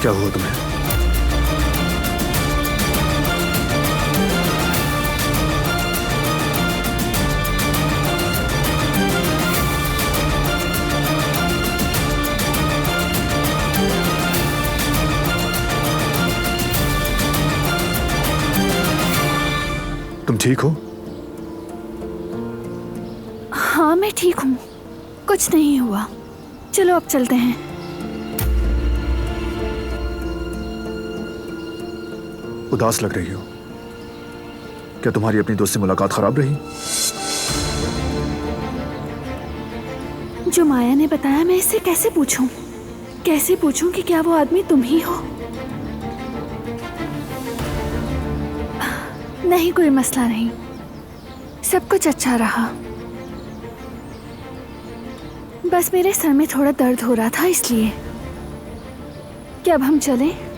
क्या हुआ तुम्हें? तुम ठीक हो? हाँ मैं ठीक हूँ, कुछ नहीं हुआ। चलो अब चलते हैं। उदास लग रही हो। क्या तुम्हारी अपनी दोस्त से मुलाकात खराब रही? जो माया ने बताया मैं इससे कैसे पूछूं? कैसे पूछूं कि क्या वो आदमी तुम ही हो? नहीं, कोई मसला नहीं, सब कुछ अच्छा रहा। बस मेरे सर में थोड़ा दर्द हो रहा था इसलिए। क्या अब हम चलें?